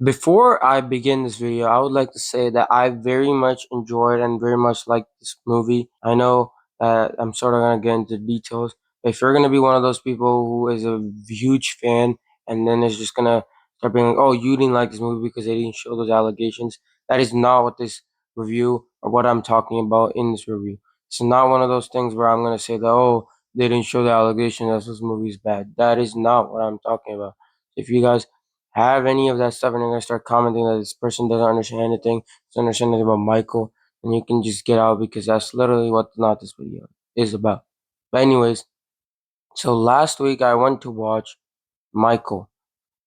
Before I begin this video, I would like to say that I very much enjoyed and very much liked this movie. I know that I'm sort of going to get into details. But if you're going to be one of those people who is a huge fan and then is just going to start being like, oh, you didn't like this movie because they didn't show those allegations, that is not what this review or what I'm talking about in this review. It's not one of those things where I'm going to say that, oh, they didn't show the allegation that this movie is bad. That is not what I'm talking about. If you guys have any of that stuff and you're gonna start commenting that this person doesn't understand anything, doesn't understand anything about Michael, and you can just get out because that's literally what not this video is about. But anyways, so last week I went to watch Michael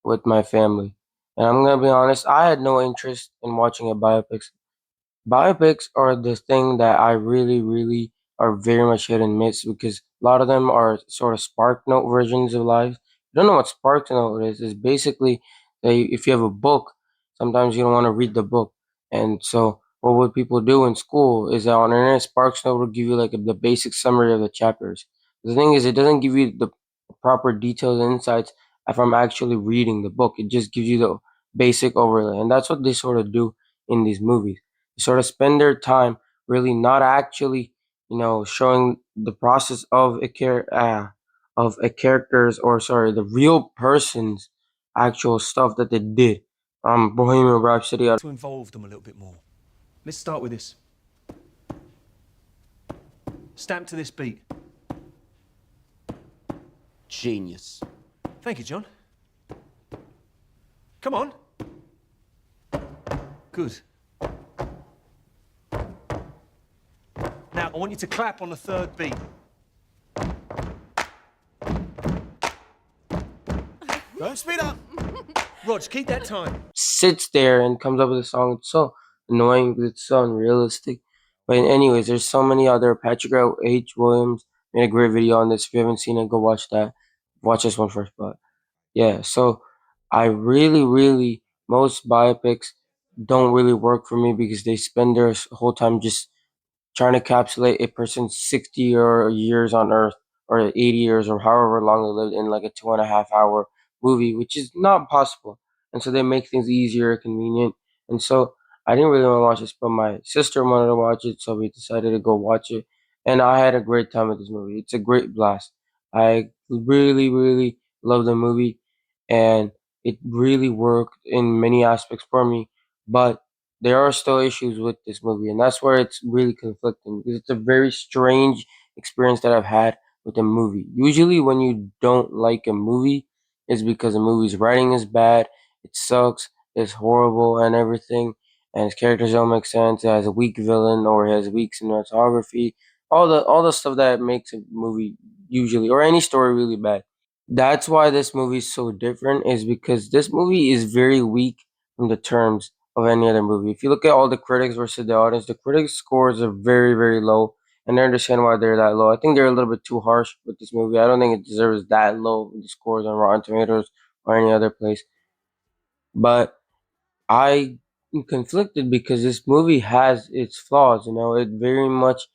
with my family. And I'm gonna be honest, I had no interest in watching a biopic. Biopics are the thing that I really, really are very much hit and miss because a lot of them are sort of spark note versions of life. You don't know what spark note is. It's basically that if you have a book, sometimes you don't want to read the book. And so what would people do in school is that on internet, Sparks Note will give you like the basic summary of the chapters. The thing is, it doesn't give you the proper details and insights from actually reading the book. It just gives you the basic overlay. And that's what they sort of do in these movies sort of spend their time really not actually, showing the process of a character's or sorry, the real person's actual stuff that they did. Bohemian Rhapsody. To involve them a little bit more. Let's start with this. Stamp to this beat. Genius. Thank you, John. Come on. Good. Now, I want you to clap on the third beat. Don't speed up. Rog, keep that time. Sits there and comes up with a song. It's so annoying because it's so unrealistic. But anyways, there's so many other. Patrick H. Williams made a great video on this. If you haven't seen it, go watch that. Watch this one first. But yeah, so I really, really, most biopics don't really work for me because they spend their whole time just trying to encapsulate a person's 60 or years on Earth or 80 years or however long they lived in like a 2.5 hour movie, which is not possible. And so they make things easier, convenient. And so I didn't really want to watch this, but my sister wanted to watch it, so we decided to go watch it. And I had a great time with this movie. It's a great blast. I really, really love the movie, and it really worked in many aspects for me. But there are still issues with this movie, and that's where it's really conflicting because it's a very strange experience that I've had with a movie. Usually, when you don't like a movie, it's because the movie's writing is bad, it sucks, it's horrible, and everything, and its characters don't make sense. It has a weak villain or it has weak cinematography, all the stuff that makes a movie usually or any story really bad. That's why this movie is so different, is because this movie is very weak from the terms of any other movie. If you look at all the critics versus the audience, the critics' scores are very, very low, and I understand why they're that low. I think they're a little bit too harsh with this movie. I don't think it deserves that low the scores on Rotten Tomatoes or any other place. But I am conflicted because this movie has its flaws. It very much,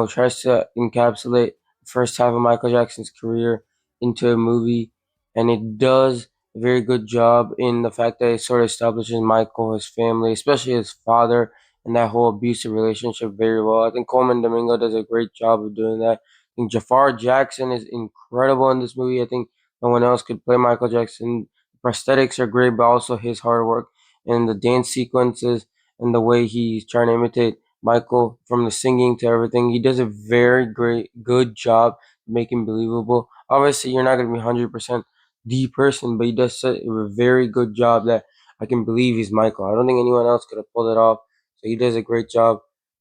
tries to encapsulate the first half of Michael Jackson's career into a movie, and it does a very good job in the fact that it sort of establishes Michael, his family, especially his father, and that whole abusive relationship very well. I think Coleman Domingo does a great job of doing that. I think Jafar Jackson is incredible in this movie. I think no one else could play Michael Jackson. The prosthetics are great, but also his hard work and the dance sequences and the way he's trying to imitate Michael from the singing to everything. He does a very great, good job making believable. Obviously, you're not going to be 100% the person, but he does a very good job that I can believe he's Michael. I don't think anyone else could have pulled it off. So he does a great job.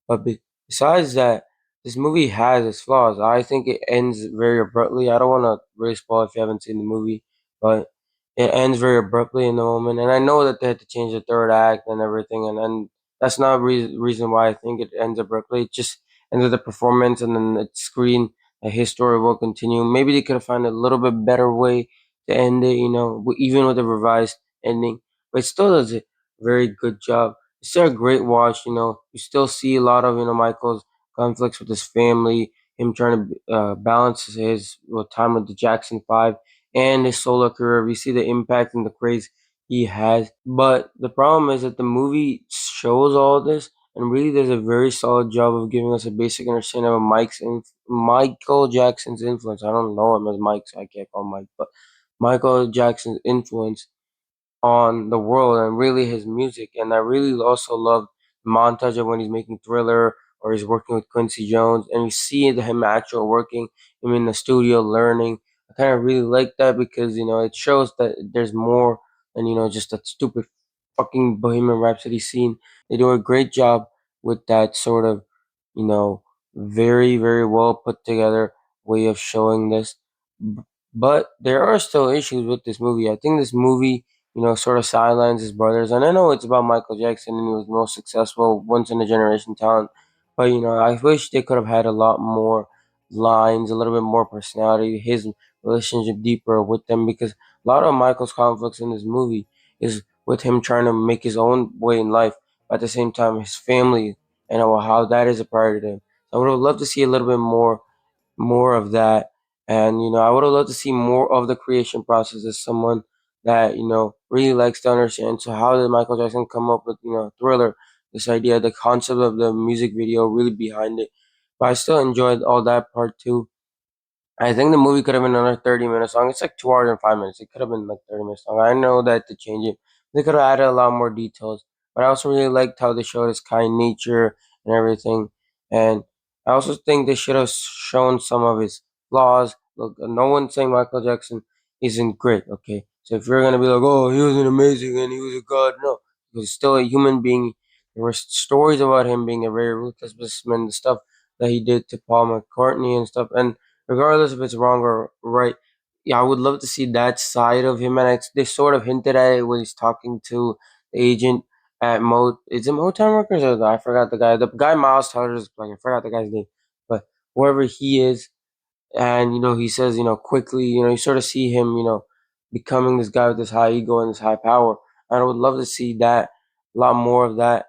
But besides that, this movie has its flaws. I think it ends very abruptly. I don't want to really spoil if you haven't seen the movie, but it ends very abruptly in the moment. And I know that they had to change the third act and everything, and that's not reason why I think it ends abruptly. It just ends with the performance, and then the screen. His story will continue. Maybe they could have found a little bit better way to end it, even with a revised ending. But it still does a very good job. It's still a great watch. You still see a lot of Michael's conflicts with his family, him trying to balance his time with the Jackson Five and his solo career. We see the impact and the craze he has. But the problem is that the movie shows all this and really does a very solid job of giving us a basic understanding of Michael Jackson's influence. I don't know him as Mike, so I can't call him Mike, but Michael Jackson's influence on the world and really his music. And I really also love the montage of when he's making Thriller or he's working with Quincy Jones and you see him actual working, him in the studio learning. I kind of really like that because, it shows that there's more than, just that stupid fucking Bohemian Rhapsody scene. They do a great job with that sort of, you know, very, very well put together way of showing this. B- But there are still issues with this movie. I think this movie sort of sidelines his brothers. And I know it's about Michael Jackson and he was the most successful once in a generation talent. But I wish they could have had a lot more lines, a little bit more personality, his relationship deeper with them because a lot of Michael's conflicts in this movie is with him trying to make his own way in life, but at the same time his family and how that is a priority to him. So I would have loved to see a little bit more of that. And I would have loved to see more of the creation process as someone that really likes to understand. So how did Michael Jackson come up with Thriller, this idea, the concept of the music video, really behind it? But I still enjoyed all that part too. I think the movie could have been another 30 minutes long. It's like 2 hours and 5 minutes. It could have been like 30 minutes long. I know that to change it, they could have added a lot more details. But I also really liked how they showed his kind nature and everything. And I also think they should have shown some of his flaws. Look, no one's saying Michael Jackson isn't great, okay? So if you're going to be like, oh, he was an amazing and he was a god, no. He was still a human being. There were stories about him being a very ruthless businessman, the stuff that he did to Paul McCartney and stuff. And regardless if it's wrong or right. Yeah, I would love to see that side of him, and they sort of hinted at it when he's talking to the agent at Is it Motown Records or I forgot the guy Miles Teller is playing. I forgot the guy's name, but whoever he is, and he says quickly, you sort of see him, becoming this guy with this high ego and this high power, and I would love to see that a lot more of that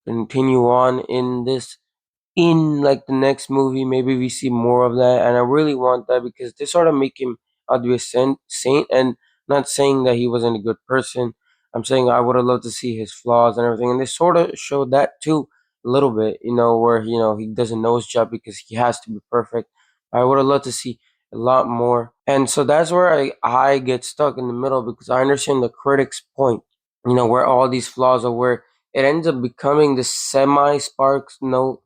continue on in like the next movie. Maybe we see more of that, and I really want that because they sort of make him out to be a saint. And not saying that he wasn't a good person. I'm saying I would have loved to see his flaws and everything, and they sort of showed that too a little bit. Where he doesn't know his job because he has to be perfect. I would have loved to see a lot more, and so that's where I get stuck in the middle because I understand the critics' point. Where all these flaws are, where it ends up becoming this semi Sparks Note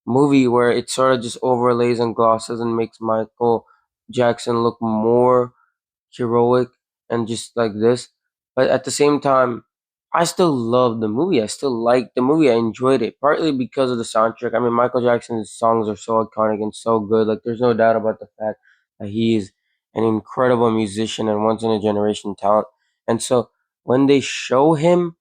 movie where it sort of just overlays and glosses and makes Michael Jackson look more heroic and just like this. But at the same time, I still love the movie. I still like the movie. I enjoyed it partly because of the soundtrack. I mean, Michael Jackson's songs are so iconic and so good. Like, there's no doubt about the fact that he is an incredible musician and once in a generation talent. And so when they show him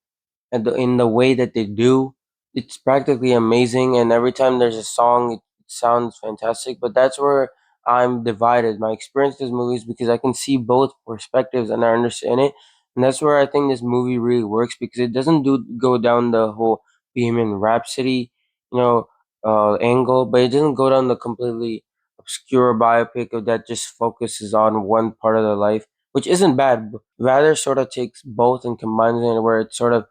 and in the way that they do, it's practically amazing. And every time there's a song, it sounds fantastic. But that's where I'm divided. My experience with this movie is because I can see both perspectives and I understand it. And that's where I think this movie really works because it doesn't go down the whole Bohemian Rhapsody, you know, angle, but it doesn't go down the completely obscure biopic of that just focuses on one part of their life, which isn't bad. But rather, sort of takes both and combines it, where it sort of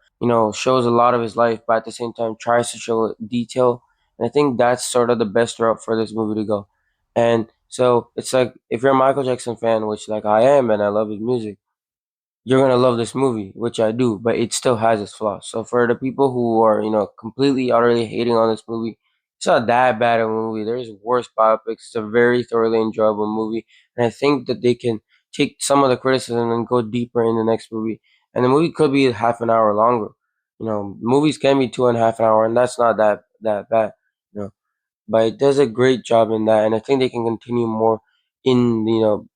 shows a lot of his life, but at the same time tries to show detail. And I think that's sort of the best route for this movie to go. And so it's like if you're a Michael Jackson fan, which like I am, and I love his music, you're gonna love this movie, which I do, but it still has its flaws. So for the people who are, completely utterly hating on this movie, it's not that bad of a movie. There's worse biopics. It's a very thoroughly enjoyable movie, and I think that they can take some of the criticism and go deeper in the next movie. And the movie could be half an hour longer. Movies can be 2.5 hours, and that's not that bad. You know, but it does a great job in that, and I think they can continue more in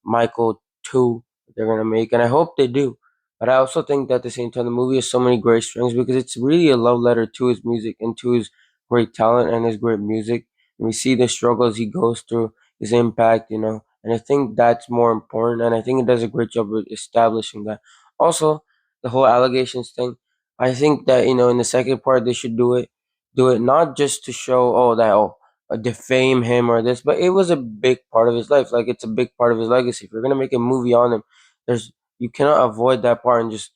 Michael 2 that they're gonna make, and I hope they do. But I also think that at the same time the movie has so many great strengths because it's really a love letter to his music and to his great talent and his great music. And we see the struggles he goes through, his impact, and I think that's more important. And I think it does a great job of establishing that. Also, the whole allegations thing. I think that in the second part they should do it not just to show defame him or this, but it was a big part of his life. Like it's a big part of his legacy. If you're gonna make a movie on him, there's you cannot avoid that part and just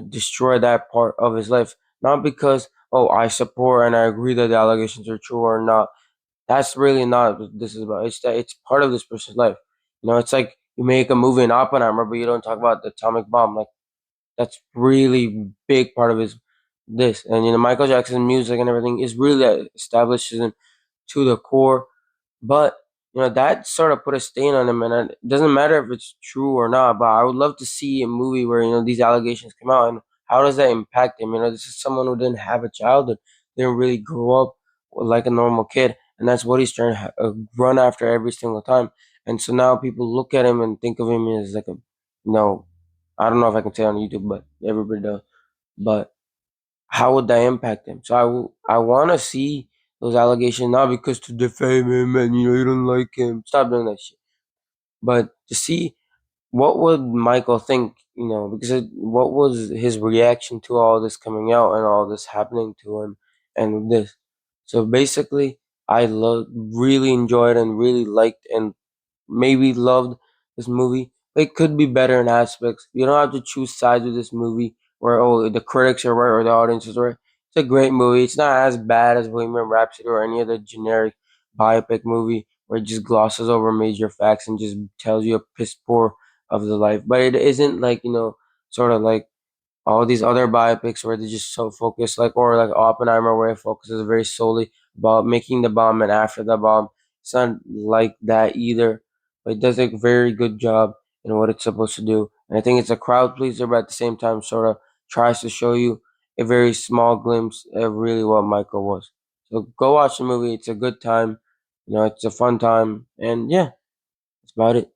destroy that part of his life. Not because, oh, I support and I agree that the allegations are true or not. That's really not what this is about. It's that it's part of this person's life. It's like you make a movie in Oppenheimer, but you don't talk about the atomic bomb. Like that's really big part of his this. And Michael Jackson's music and everything is really that establishes him to the core. But that sort of put a stain on him, and it doesn't matter if it's true or not. But I would love to see a movie where these allegations come out, and how does that impact him? This is someone who didn't have a childhood, didn't really grow up like a normal kid, and that's what he's trying to run after every single time. And so now people look at him and think of him as like a, I don't know if I can say on YouTube, but everybody does. But how would that impact him? So I want to see those allegations, not because to defame him and you don't like him. Stop doing that shit. But to see what would Michael think, because what was his reaction to all this coming out and all this happening to him and this. So basically, I really enjoyed and really liked and maybe loved this movie. It could be better in aspects. You don't have to choose sides with this movie where the critics are right or the audience is right. It's a great movie. It's not as bad as Bohemian Rhapsody or any other generic biopic movie where it just glosses over major facts and just tells you a piss poor of the life. But it isn't like, sort of like all these other biopics where they're just so focused, or like Oppenheimer, where it focuses very solely about making the bomb and after the bomb. It's not like that either, but it does a very good job in what it's supposed to do. And I think it's a crowd pleaser, but at the same time, sort of tries to show you a very small glimpse of really what Michael was. So go watch the movie. It's a good time. It's a fun time. And yeah, that's about it.